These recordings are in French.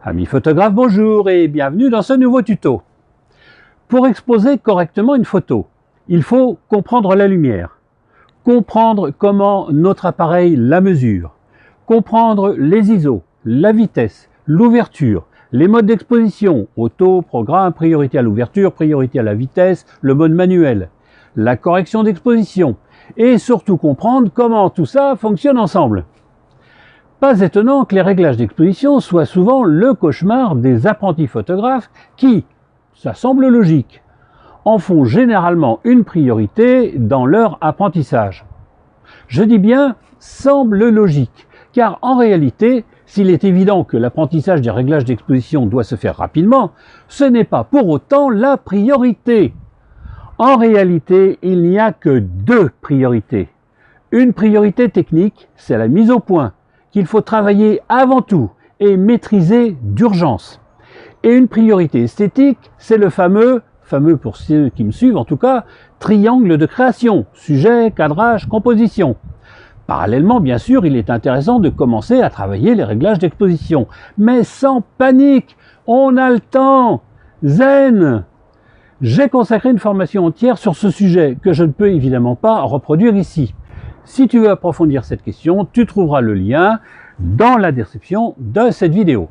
Amis photographes, bonjour et bienvenue dans ce nouveau tuto. Pour exposer correctement une photo, il faut comprendre la lumière, comprendre comment notre appareil la mesure, comprendre les ISO, la vitesse, l'ouverture, les modes d'exposition, auto, programme, priorité à l'ouverture, priorité à la vitesse, le mode manuel, la correction d'exposition et surtout comprendre comment tout ça fonctionne ensemble. Pas étonnant que les réglages d'exposition soient souvent le cauchemar des apprentis photographes qui, ça semble logique, en font généralement une priorité dans leur apprentissage. Je dis bien semble logique, car en réalité, s'il est évident que l'apprentissage des réglages d'exposition doit se faire rapidement, ce n'est pas pour autant la priorité. En réalité, il n'y a que deux priorités. Une priorité technique, c'est la mise au point, qu'il faut travailler avant tout et maîtriser d'urgence. Et une priorité esthétique, c'est le fameux pour ceux qui me suivent en tout cas, triangle de création, sujet, cadrage, composition. Parallèlement, bien sûr, il est intéressant de commencer à travailler les réglages d'exposition. Mais sans panique, on a le temps, zen. J'ai consacré une formation entière sur ce sujet que je ne peux évidemment pas reproduire ici. Si tu veux approfondir cette question, tu trouveras le lien dans la description de cette vidéo.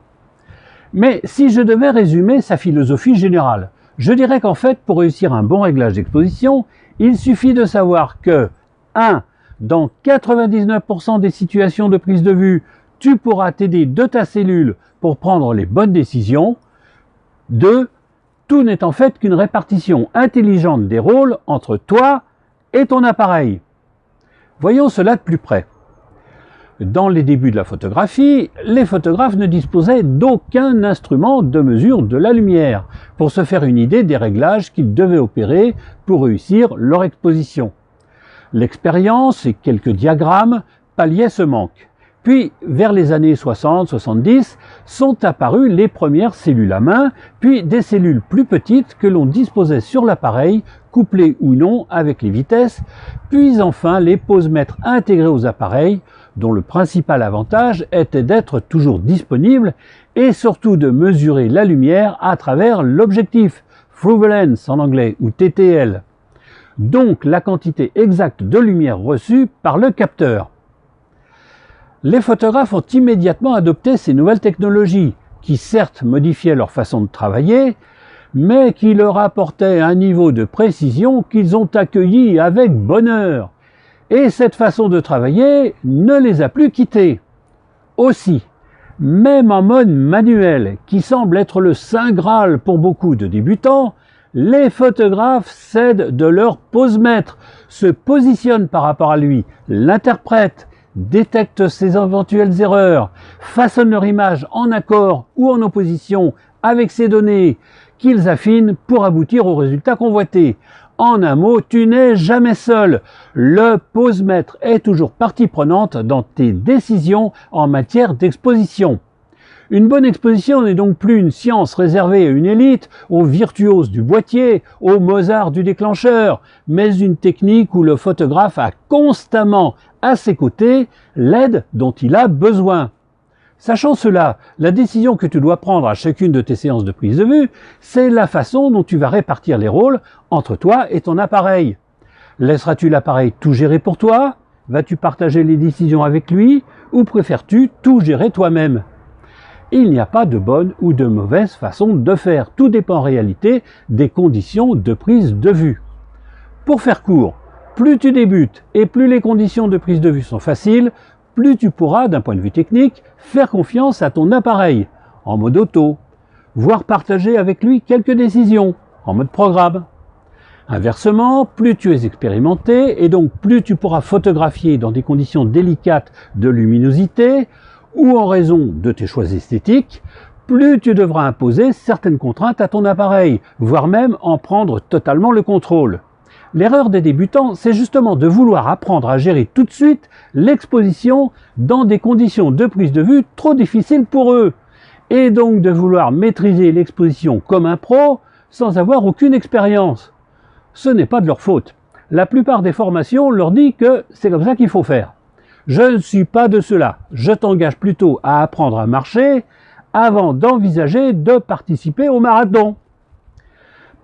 Mais si je devais résumer sa philosophie générale, je dirais qu'en fait, pour réussir un bon réglage d'exposition, il suffit de savoir que 1. Dans 99% des situations de prise de vue, tu pourras t'aider de ta cellule pour prendre les bonnes décisions. 2. Tout n'est en fait qu'une répartition intelligente des rôles entre toi et ton appareil. Voyons cela de plus près. Dans les débuts de la photographie, les photographes ne disposaient d'aucun instrument de mesure de la lumière pour se faire une idée des réglages qu'ils devaient opérer pour réussir leur exposition. L'expérience et quelques diagrammes palliaient ce manque. Puis, vers les années 60-70, sont apparues les premières cellules à main, puis des cellules plus petites que l'on disposait sur l'appareil, couplées ou non avec les vitesses, puis enfin les posemètres intégrés aux appareils, dont le principal avantage était d'être toujours disponible et surtout de mesurer la lumière à travers l'objectif, through the lens en anglais ou TTL, donc la quantité exacte de lumière reçue par le capteur. Les photographes ont immédiatement adopté ces nouvelles technologies, qui certes modifiaient leur façon de travailler, mais qui leur apportaient un niveau de précision qu'ils ont accueilli avec bonheur. Et cette façon de travailler ne les a plus quittés. Aussi, même en mode manuel, qui semble être le saint graal pour beaucoup de débutants, les photographes s'aident de leur posemètre, se positionnent par rapport à lui, l'interprètent, détectent ses éventuelles erreurs, façonnent leur image en accord ou en opposition avec ces données qu'ils affinent pour aboutir au résultat convoité. En un mot, tu n'es jamais seul. Le posemètre est toujours partie prenante dans tes décisions en matière d'exposition. Une bonne exposition n'est donc plus une science réservée à une élite, aux virtuoses du boîtier, aux Mozart du déclencheur, mais une technique où le photographe a constamment à ses côtés l'aide dont il a besoin. Sachant cela, la décision que tu dois prendre à chacune de tes séances de prise de vue, c'est la façon dont tu vas répartir les rôles entre toi et ton appareil. Laisseras-tu l'appareil tout gérer pour toi? Vas-tu partager les décisions avec lui? Ou préfères-tu tout gérer toi-même? Il n'y a pas de bonne ou de mauvaise façon de faire. Tout dépend en réalité des conditions de prise de vue. Pour faire court, plus tu débutes et plus les conditions de prise de vue sont faciles, plus tu pourras, d'un point de vue technique, faire confiance à ton appareil, en mode auto, voire partager avec lui quelques décisions, en mode programme. Inversement, plus tu es expérimenté et donc plus tu pourras photographier dans des conditions délicates de luminosité, ou en raison de tes choix esthétiques, plus tu devras imposer certaines contraintes à ton appareil, voire même en prendre totalement le contrôle. L'erreur des débutants, c'est justement de vouloir apprendre à gérer tout de suite l'exposition dans des conditions de prise de vue trop difficiles pour eux, et donc de vouloir maîtriser l'exposition comme un pro sans avoir aucune expérience. Ce n'est pas de leur faute. La plupart des formations leur dit que c'est comme ça qu'il faut faire. Je ne suis pas de cela. Je t'engage plutôt à apprendre à marcher, avant d'envisager de participer au marathon.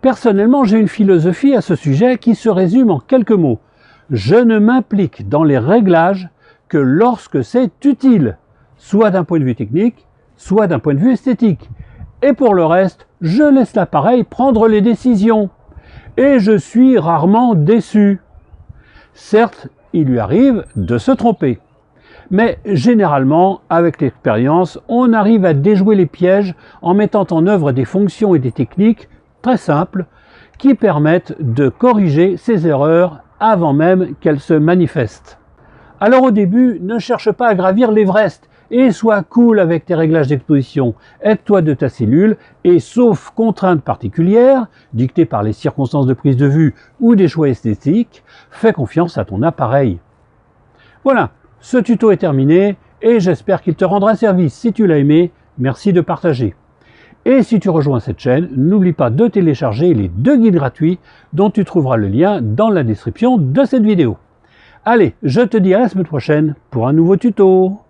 Personnellement, j'ai une philosophie à ce sujet qui se résume en quelques mots. Je ne m'implique dans les réglages que lorsque c'est utile, soit d'un point de vue technique, soit d'un point de vue esthétique. Et pour le reste, je laisse l'appareil prendre les décisions. Et je suis rarement déçu. Certes, il lui arrive de se tromper. Mais généralement, avec l'expérience, on arrive à déjouer les pièges en mettant en œuvre des fonctions et des techniques très simples qui permettent de corriger ces erreurs avant même qu'elles se manifestent. Alors au début, ne cherche pas à gravir l'Everest et sois cool avec tes réglages d'exposition. Aide-toi de ta cellule et sauf contraintes particulières, dictées par les circonstances de prise de vue ou des choix esthétiques, fais confiance à ton appareil. Voilà, ce tuto est terminé et j'espère qu'il te rendra service. Si tu l'as aimé, merci de partager. Et si tu rejoins cette chaîne, n'oublie pas de télécharger les 2 guides gratuits dont tu trouveras le lien dans la description de cette vidéo. Allez, je te dis à la semaine prochaine pour un nouveau tuto.